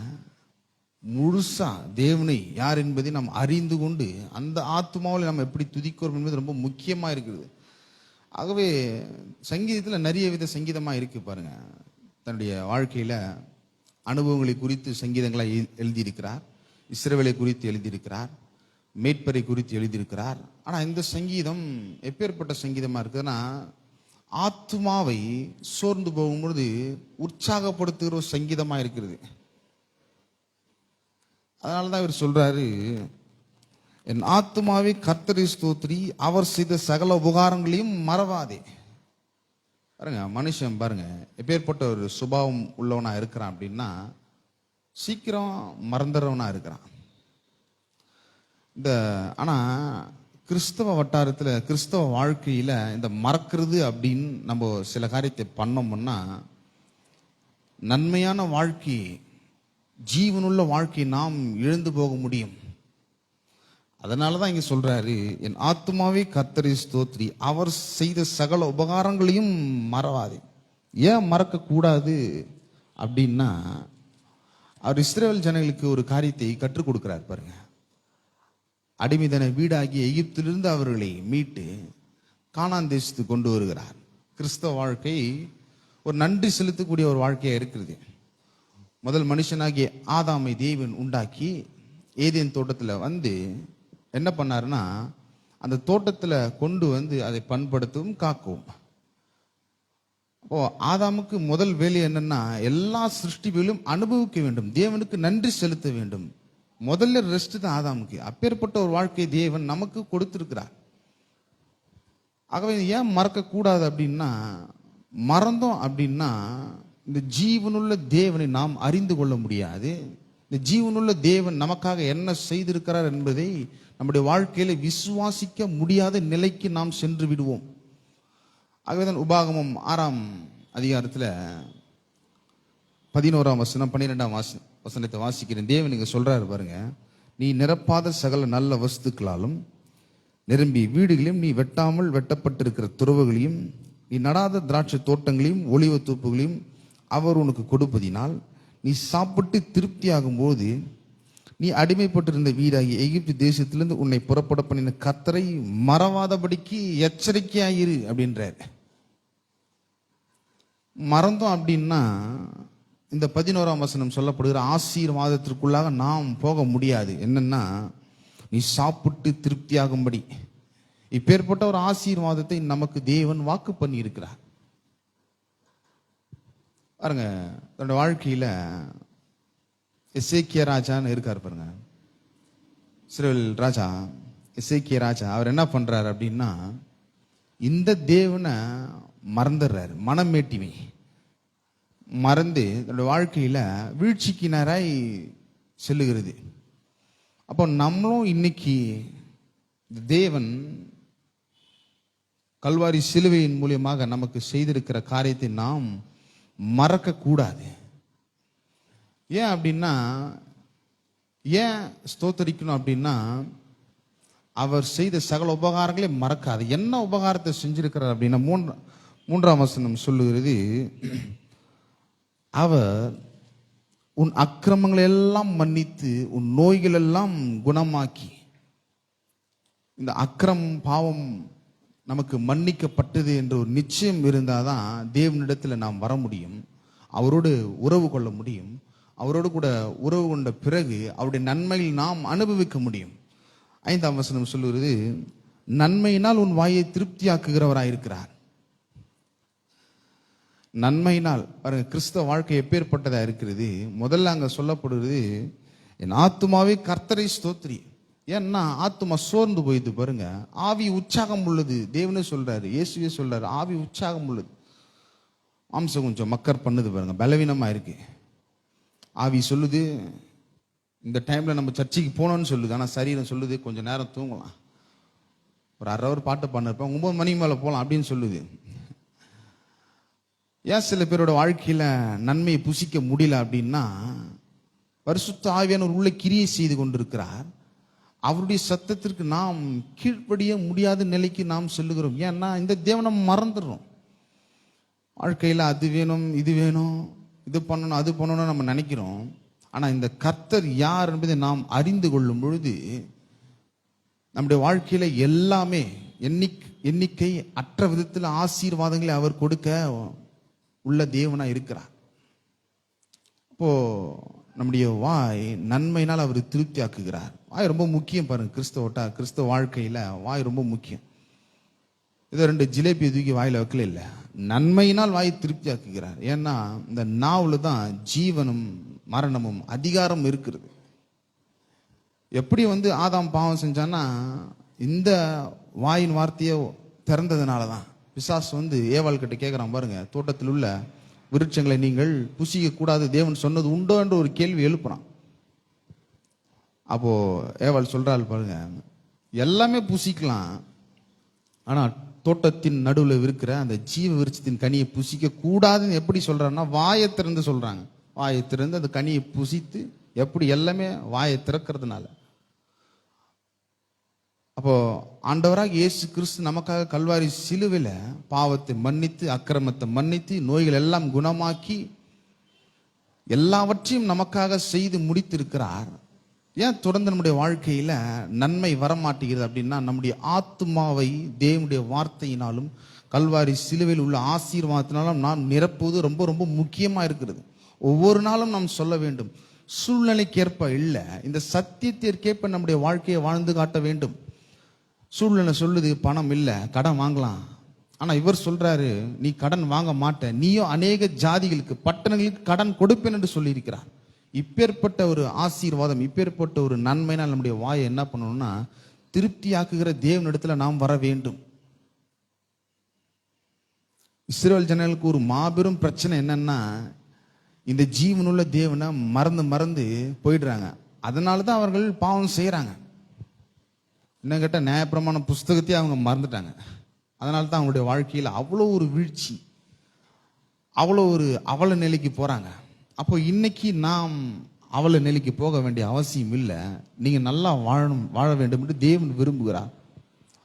முழுசா தேவனை யார் என்பதை நாம் அறிந்து கொண்டு அந்த ஆத்மாவில் நம்ம எப்படி துதிக்கிறோம் என்பது ரொம்ப முக்கியமாக இருக்குது. ஆகவே சங்கீதத்தில் நிறைய வித சங்கீதமாக இருக்கு பாருங்க. தன்னுடைய வாழ்க்கையில் அனுபவங்களை குறித்து சங்கீதங்களை எழுதியிருக்கிறார். இஸ்ரவேலை குறித்து எழுதியிருக்கிறார். மேட்பரை குறித்து எழுதியிருக்கிறார். ஆனால் இந்த சங்கீதம் எப்பேற்பட்ட சங்கீதமாக இருக்குதுன்னா, ஆத்மாவை சோர்ந்து போகும்பொழுது உற்சாகப்படுத்துகிற ஒரு சங்கீதமாக இருக்கிறது. அதனால தான் இவர் சொல்றாரு, என் ஆத்மாவை கர்த்தரை ஸ்தோத்திரி, அவர் செய்த சகல உபகாரங்களையும் மறவாதே. பாருங்க, மனுஷன் பாருங்க எப்பேற்பட்ட ஒரு சுபாவம் உள்ளவனா இருக்கிறான் அப்படின்னா, சீக்கிரம் மறந்துறவனா இருக்கிறான். ஆனா கிறிஸ்தவ வட்டாரத்தில், கிறிஸ்தவ வாழ்க்கையில இந்த மறக்கிறது அப்படின்னு நம்ம சில காரியத்தை பண்ணோம்னா, நன்மையான வாழ்க்கை, ஜீவனுள்ள வாழ்க்கை நாம் இழந்து போக முடியும். அதனாலதான் இங்க சொல்றாரு, என் ஆத்மாவே கர்த்தரை ஸ்தோத்திரி, அவர் செய்த சகல உபகாரங்களையும் மறவாதே. ஏன் மறக்க கூடாது அப்படின்னா, அவர் இஸ்ரவேல் ஜனங்களுக்கு ஒரு காரியத்தை கற்றுக் கொடுக்கிறார் பாருங்க. அடிமைதன வீடாகிய எகிப்திலிருந்து அவர்களை மீட்டு கானான் தேசத்துக்கு கொண்டு வருகிறார். கிறிஸ்தவ வாழ்க்கை ஒரு நன்றி செலுத்தக்கூடிய ஒரு வாழ்க்கையா இருக்கிறது. முதல் மனுஷனாகிய ஆதாமை தேவன் உண்டாக்கி ஏதேன் தோட்டத்தில் என்ன பண்ணாருன்னா, அந்த தோட்டத்தில் கொண்டு அதை பண்படுத்தவும் காக்கவும். அப்போ ஆதாமுக்கு முதல் வேலை என்னன்னா, எல்லா சிருஷ்டிகளிலும் அனுபவிக்க வேண்டும், தேவனுக்கு நன்றி செலுத்த வேண்டும். முதல்ல ரெஸ்ட் தான் ஆதாமுக்கு. அப்பேற்பட்ட ஒரு வாழ்க்கை தேவன் நமக்கு கொடுத்திருக்கிறார். ஆகவே ஏன் மறக்க கூடாது அப்படின்னா, மறந்தோம் அப்படின்னா இந்த ஜீவனுள்ள தேவனை நாம் அறிந்து கொள்ள முடியாது. இந்த ஜீவனுள்ள தேவன் நமக்காக என்ன செய்திருக்கிறார் என்பதை நம்முடைய வாழ்க்கையில விசுவாசிக்க முடியாத நிலைக்கு நாம் சென்று விடுவோம். ஆகவேதான் உபாகமம் 6ஆம் அதிகாரத்தில் 11ஆம் வசனம் 12ஆம் வசனத்தை வாசிக்கிறேன். தேவன் நீங்க சொல்றாரு பாருங்க, நீ நிரப்பாத சகல நல்ல வஸ்துக்களாலும் நிரம்பி வீடுகளையும், நீ வெட்டாமல் வெட்டப்பட்டிருக்கிற துறவுகளையும், நீ நடாத திராட்சை தோட்டங்களையும் ஒலிவ தோப்புகளையும் அவர் உனக்கு கொடுப்பதினால், நீ சாப்பிட்டு திருப்தியாகும் போது நீ அடிமைப்பட்டிருந்த வீடாகி எகிப்து தேசத்திலிருந்து உன்னை புறப்பட பண்ணின கர்த்தரை மறவாதபடிக்கு எச்சரிக்கையாயிரு அப்படின்றார். மறந்தோம் அப்படின்னா இந்த 11ஆம் வசனம் சொல்லப்படுகிற ஆசீர்வாதத்திற்குள்ளாக நாம் போக முடியாது. என்னன்னா, நீ சாப்பிட்டு திருப்தியாகும்படி. இப்பேற்பட்ட ஒரு ஆசீர்வாதத்தை நமக்கு தேவன் வாக்கு பண்ணி இருக்கிறார். பாருங்க, தன்னோட வாழ்க்கையில எசேக்கியா ராஜான்னு இருக்காரு பாருங்க, இஸ்ரவேல் ராஜா எசேக்கியா ராஜா. அவர் என்ன பண்றாரு அப்படின்னா, இந்த தேவனை மறந்துடுறாரு. மனமேட்டிமை மறந்து தன்னோட வாழ்க்கையில வீழ்ச்சிக்கு நேராய் செல்லுகிறது. அப்போ நம்மளும் இன்னைக்கு தேவன் கல்வாரி சிலுவையின் மூலியமாக நமக்கு செய்திருக்கிற காரியத்தை நாம் மறக்க கூடாது. ஏன் அப்படின்னா, ஏன் ஸ்தோத்தரிக்கணும் அப்படின்னா, அவர் செய்த சகல உபகாரங்களே மறக்காது. என்ன உபகாரத்தை செஞ்சிருக்கிறார் அப்படின்னா, 3ஆம் வசனம் சொல்லுகிறது, அவர் உன் அக்கிரமங்களை எல்லாம் மன்னித்து உன் நோய்கள் எல்லாம் குணமாக்கி. இந்த பாவம் நமக்கு மன்னிக்கப்பட்டது என்ற ஒரு நிச்சயம் இருந்தாதான் தேவனிடத்தில் நாம் வர முடியும், அவரோடு உறவு கொள்ள முடியும். அவரோடு கூட உறவு கொண்ட பிறகு அவருடைய நன்மையில் நாம் அனுபவிக்க முடியும். 5ஆம் வசனம் சொல்லுகிறது, நன்மையினால் உன் வாயை திருப்தியாக்குகிறவராயிருக்கிறார். நன்மையினால் பாருங்க, கிறிஸ்தவ வாழ்க்கை எப்பேற்பட்டதா இருக்கிறது. முதல்ல அங்க சொல்லப்படுகிறது, என் ஆத்துமாவே கர்த்தரை ஸ்தோத்திரி. ஏன்னா ஆத்துமா சோர்ந்து போயிது பாருங்க, ஆவி உற்சாகம் உள்ளது. தேவனே சொல்றாரு, இயேசுவே சொல்றாரு, ஆவி உற்சாகம் உள்ளது. மாம்சம் கொஞ்சம் மக்கர் பண்ணுது பாருங்க, பலவீனமா இருக்கு. ஆவி சொல்லுது, இந்த டைம்ல நம்ம சர்ச்சைக்கு போகணும்னு சொல்லுது, ஆனால் சரீரம் சொல்லுது கொஞ்சம் நேரம் தூங்கலாம், ஒரு 1/2 hour பாட்டு பண்ணிருப்பேன், 9 மணி மேலே போகலாம் அப்படின்னு சொல்லுது. ஏன் சில பேரோட வாழ்க்கையில நன்மையை புசிக்க முடியல அப்படின்னா, பரிசுத்த ஆவியானவர் உள்ள கிரியை செய்து கொண்டிருக்கிறார். அவருடைய சத்தத்திற்கு நாம் கீழ்ப்படிய முடியாத நிலைக்கு நாம் செல்லுகிறோம். ஏன்னா இந்த தேவனை மறந்துடுறோம். வாழ்க்கையில் அது வேணும், இது வேணும், இது பண்ணணும், அது பண்ணணும் நம்ம நினைக்கிறோம். ஆனால் இந்த கர்த்தர் யார் என்பதை நாம் அறிந்து கொள்ளும் பொழுது நம்முடைய வாழ்க்கையில எல்லாமே எண்ணிக்கை அற்ற விதத்தில் ஆசீர்வாதங்களை அவர் கொடுக்க உள்ள தேவனா இருக்கிறார். அப்போ நம்முடைய வாய் நன்மையினால் அவர் திருப்தி ஆக்குகிறார். வாய் ரொம்ப முக்கியம் பாருங்க. கிறிஸ்தவ வாழ்க்கையில வாய் ரொம்ப முக்கியம். இதை 2 ஜிலேபி தூக்கி வாயில வைக்கல இல்லை, நன்மையினால் வாய் திருப்தி ஆக்குகிறார். ஏன்னா இந்த நாவுல தான் ஜீவனும் மரணமும் அதிகாரம் இருக்கிறது. எப்படி ஆதாம் பாவம் செஞ்சான்னா இந்த வாயின் வார்த்தையை திறந்ததுனால தான் பிசாசு ஏவாள் கிட்ட கேட்குறான் பாருங்க, தோட்டத்தில் உள்ள விருட்சங்களை நீங்கள் புசிக்க கூடாது தேவன் சொன்னது உண்டோ என்று ஒரு கேள்வி எழுப்புறான். அப்போ ஏவாள் சொல்றாள் பாருங்க, எல்லாமே புசிக்கலாம், ஆனா தோட்டத்தின் நடுவில் இருக்கிற அந்த ஜீவ விருட்சத்தின் கனியை புசிக்க கூடாதுன்னு எப்படி சொல்றாங்கன்னா வாயை திறந்து சொல்றாங்க. வாயை திறந்து அந்த கனியை புசித்து, எப்படி எல்லாமே வாயை திறக்கிறதுனால. அப்போ ஆண்டவராக இயேசு கிறிஸ்து நமக்காக கல்வாரி சிலுவையில் பாவத்தை மன்னித்து, அக்கிரமத்தை மன்னித்து, நோய்கள் எல்லாம் குணமாக்கி எல்லாவற்றையும் நமக்காக செய்து முடித்திருக்கிறார். ஏன் தொடர்ந்து நம்முடைய வாழ்க்கையில நன்மை வரமாட்டேங்குது அப்படின்னா, நம்முடைய ஆத்மாவை தேவனுடைய வார்த்தையினாலும் கல்வாரி சிலுவையில் உள்ள ஆசீர்வாதத்தினாலும் நாம் நிரப்புவது ரொம்ப ரொம்ப முக்கியமா இருக்கிறது. ஒவ்வொரு நாளும் நாம் சொல்ல வேண்டும், சூழ்நிலைக்கேற்ப இல்லை, இந்த சத்தியத்திற்கேற்ப நம்முடைய வாழ்க்கையை வாழ்ந்து காட்ட வேண்டும். சூழ்நிலை சொல்லுது பணம் இல்லை, கடன் வாங்கலாம், ஆனா இவர் சொல்றாரு நீ கடன் வாங்க மாட்ட, நீயோ அநேக ஜாதிகளுக்கு பட்டணங்களுக்கு கடன் கொடுப்பேன் என்று சொல்லியிருக்கிறார். இப்பேற்பட்ட ஒரு ஆசீர்வாதம், இப்பேற்பட்ட ஒரு நன்மைனால் நம்முடைய வாயை என்ன பண்ணணும்னா திருப்தியாக்குகிற தேவனிடத்துல நாம் வர வேண்டும். இஸ்ரவேல் ஜனங்களுக்கு ஒரு மாபெரும் பிரச்சனை என்னன்னா, இந்த ஜீவனுள்ள தேவனை மறந்து போயிடுறாங்க. அதனால தான் அவர்கள் பாவம் செய்யறாங்க. என்ன கேட்டால் நியாயப்பிரமாண புஸ்தகத்தையே அவங்க மறந்துட்டாங்க. அதனால தான் அவங்களுடைய வாழ்க்கையில் அவ்வளோ ஒரு வீழ்ச்சி, அவ்வளோ ஒரு அவல நிலைக்கு போறாங்க. அப்போ இன்னைக்கு நாம் அவல நிலைக்கு போக வேண்டிய அவசியம் இல்லை. நீங்க நல்லா வாழ வேண்டும் என்று தேவன் விரும்புகிறார்.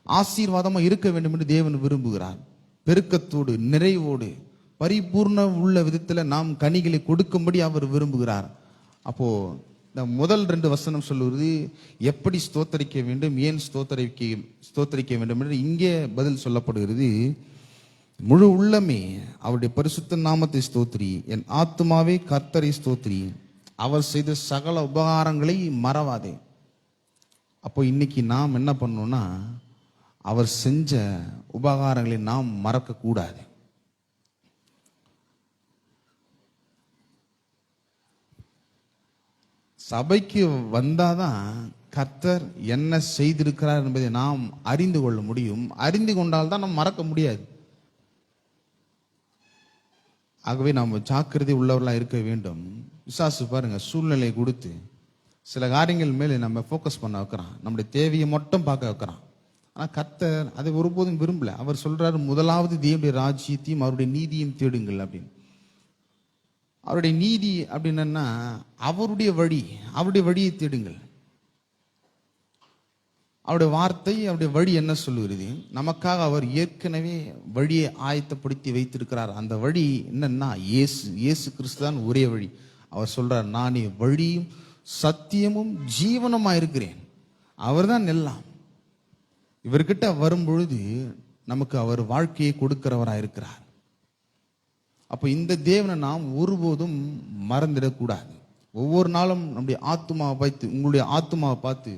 ஆசீர்வாதமா இருக்க வேண்டும் என்று தேவன் விரும்புகிறார். பெருக்கத்தோடு நிறைவோடு பரிபூர்ண உள்ள விதத்தில் நாம் கனிகளை கொடுக்கும்படி அவர் விரும்புகிறார். அப்போ இந்த முதல் 2 வசனம் சொல்லுவது எப்படி ஸ்தோத்தரிக்க வேண்டும், ஏன் ஸ்தோத்தரிக்க வேண்டும் என்று இங்கே பதில் சொல்லப்படுகிறது. முழு உள்ளமே அவருடைய பரிசுத்த நாமத்தை ஸ்தோத்திரி, என் ஆத்துமாவே கர்த்தரை ஸ்தோத்திரி, அவர் செய்த சகல உபகாரங்களை மறவாதே. அப்போ இன்னைக்கு நாம் என்ன பண்ணோம்னா, அவர் செஞ்ச உபகாரங்களை நாம் மறக்க கூடாது. சபைக்கு வந்தாதான் கர்த்தர் என்ன செய்திருக்கிறார் என்பதை நாம் அறிந்து கொள்ள முடியும். அறிந்து கொண்டால்தான் நாம் மறக்க முடியாது. ஆகவே நாம் ஜாக்கிரதை உள்ளவர்களாக இருக்க வேண்டும். விசாசு பாருங்க, சூழ்நிலை கொடுத்து சில காரியங்கள் மேலே நம்ம ஃபோக்கஸ் பண்ண வைக்கிறான், நம்முடைய தேவையை மட்டும் பார்க்க வைக்கிறான். ஆனால் கர்த்தர் அதை ஒருபோதும் விரும்பல. அவர் சொல்றாரு, முதலாவது தேவனுடைய ராஜ்யத்தையும் அவருடைய நீதியும் தேடுங்கள் அப்படின்னு. அவருடைய நீதி அப்படின்னா அவருடைய வழியை தேடுங்கள். அவருடைய வார்த்தை, அவருடைய வழி என்ன சொல்லுகிறது? நமக்காக அவர் ஏற்கனவே வழியை ஆயத்தப்படுத்தி வைத்திருக்கிறார். அந்த வழி என்னன்னா இயேசு கிறிஸ்து தான் ஒரே வழி. அவர் சொல்றார், நானே வழியும் சத்தியமும் ஜீவனுமா இருக்கிறேன். அவர் தான் எல்லாம். இவர்கிட்ட வரும் பொழுது நமக்கு அவர் வாழ்க்கையை கொடுக்கிறவராக இருக்கிறார். அப்போ இந்த தேவனை நாம் ஒருபோதும் மறந்துடக்கூடாது. ஒவ்வொரு நாளும் நம்முடைய ஆத்துமாவை வைத்து, உங்களுடைய ஆத்துமாவை பார்த்து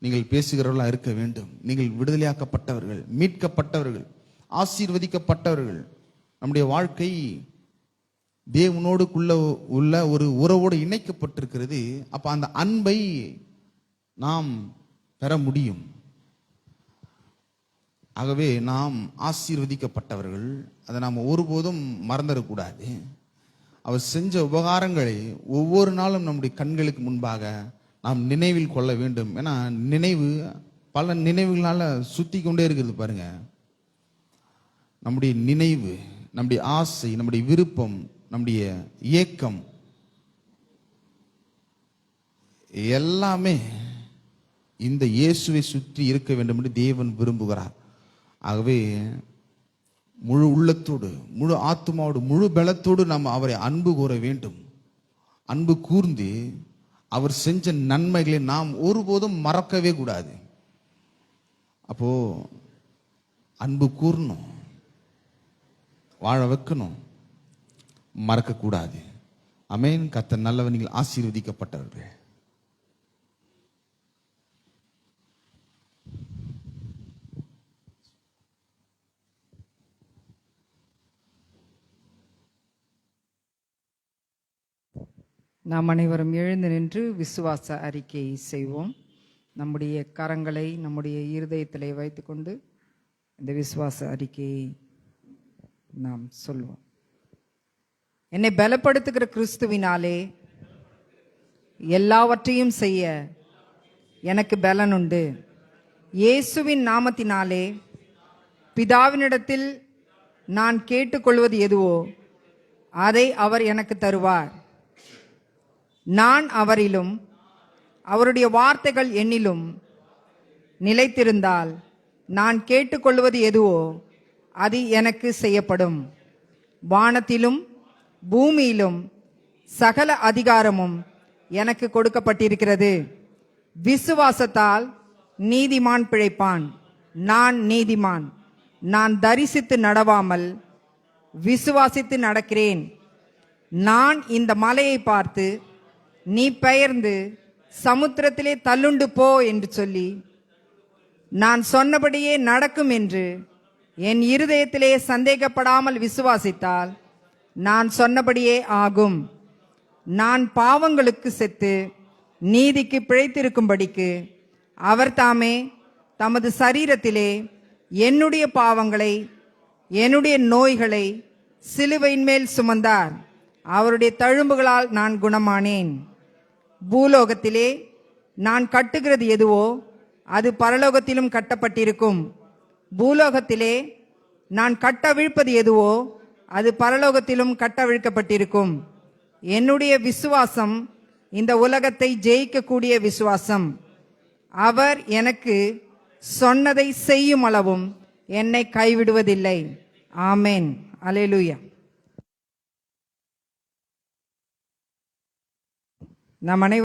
நீங்கள் பேசுகிறவர்களாக இருக்க வேண்டும். நீங்கள் விடுதலையாக்கப்பட்டவர்கள், மீட்கப்பட்டவர்கள், ஆசீர்வதிக்கப்பட்டவர்கள். நம்முடைய வாழ்க்கை தேவனோடுக்குள்ள உள்ள ஒரு உறவோடு இணைக்கப்பட்டிருக்கிறது. அப்ப அந்த அன்பை நாம் பெற முடியும். ஆகவே நாம் ஆசீர்வதிக்கப்பட்டவர்கள், அதை நாம் ஒருபோதும் மறந்துடக்கூடாது. அவர் செஞ்ச உபகாரங்களை ஒவ்வொரு நாளும் நம்முடைய கண்களுக்கு முன்பாக நாம் நினைவில் கொள்ள வேண்டும். ஏன்னா நினைவு பல நினைவுகளால சுத்தி கொண்டே இருக்குது பாருங்க. நம்முடைய நினைவு, நம்முடைய ஆசை, நம்முடைய விருப்பம், நம்முடைய ஏக்கம் எல்லாமே இந்த இயேசுவை சுற்றி இருக்க வேண்டும் என்று தேவன் விரும்புகிறார். ஆகவே முழு உள்ளத்தோடு, முழு ஆத்மாவோடு, முழு பலத்தோடு நாம் அவரை அன்பு கூற வேண்டும். அன்பு கூர்ந்து அவர் செஞ்ச நன்மைகளை நாம் ஒருபோதும் மறக்கவே கூடாது. அப்போ அன்பு கூறணும், வாழ வைக்கணும், மறக்க கூடாது. ஆமென். கர்த்தர் நல்லவர், நீங்கள் ஆசீர்வதிக்கப்பட்டவர்கள். நாம் அனைவரும் எழுந்து நின்று விசுவாச அறிக்கையை செய்வோம். நம்முடைய கரங்களை நம்முடைய இருதயத்திலே வைத்துக்கொண்டு இந்த விசுவாச அறிக்கையை நாம் சொல்வோம். என்னை பலப்படுத்துகிற கிறிஸ்துவினாலே எல்லாவற்றையும் செய்ய எனக்கு பலன் உண்டு. இயேசுவின் நாமத்தினாலே பிதாவினிடத்தில் நான் கேட்டுக்கொள்வது எதுவோ அதை அவர் எனக்கு தருவார். நான் அவரிலும் அவருடைய வார்த்தைகள் என்னிலும் நிலைத்திருந்தால் நான் கேட்டுக்கொள்வது எதுவோ அது எனக்கு செய்யப்படும். வானத்திலும் பூமியிலும் சகல அதிகாரமும் எனக்கு கொடுக்கப்பட்டிருக்கிறது. விசுவாசத்தால் நீதிமான் பிழைப்பான். நான் நீதிமான். நான் தரிசித்து நடவாமல் விசுவாசித்து நடக்கிறேன். நான் இந்த மலையை பார்த்து நீ பெயர்ந்து சமுத்திரத்திலே தள்ளுண்டு போ என்று சொல்லி நான் சொன்னபடியே நடக்கும் என்று என் இருதயத்திலே சந்தேகப்படாமல் விசுவாசித்தால் நான் சொன்னபடியே ஆகும். நான் பாவங்களுக்கு செத்து நீதிக்கு பிழைத்திருக்கும்படிக்கு அவர் தாமே தமது சரீரத்திலே என்னுடைய பாவங்களை என்னுடைய நோய்களை சிலுவையின் மேல் சுமந்தார். அவருடைய தழும்புகளால் நான் குணமானேன். பூலோகத்திலே நான் கட்டுகிறது எதுவோ அது பரலோகத்திலும் கட்டப்பட்டிருக்கும். பூலோகத்திலே நான் கட்டவிழ்ப்பது எதுவோ அது பரலோகத்திலும் கட்டவிழ்க்கப்பட்டிருக்கும். என்னுடைய விசுவாசம் இந்த உலகத்தை ஜெயிக்கக்கூடிய விசுவாசம். அவர் எனக்கு சொன்னதை செய்யும் அளவும் என்னை கைவிடுவதில்லை. ஆமென். அல்லேலூயா. நாம் அனைவரும்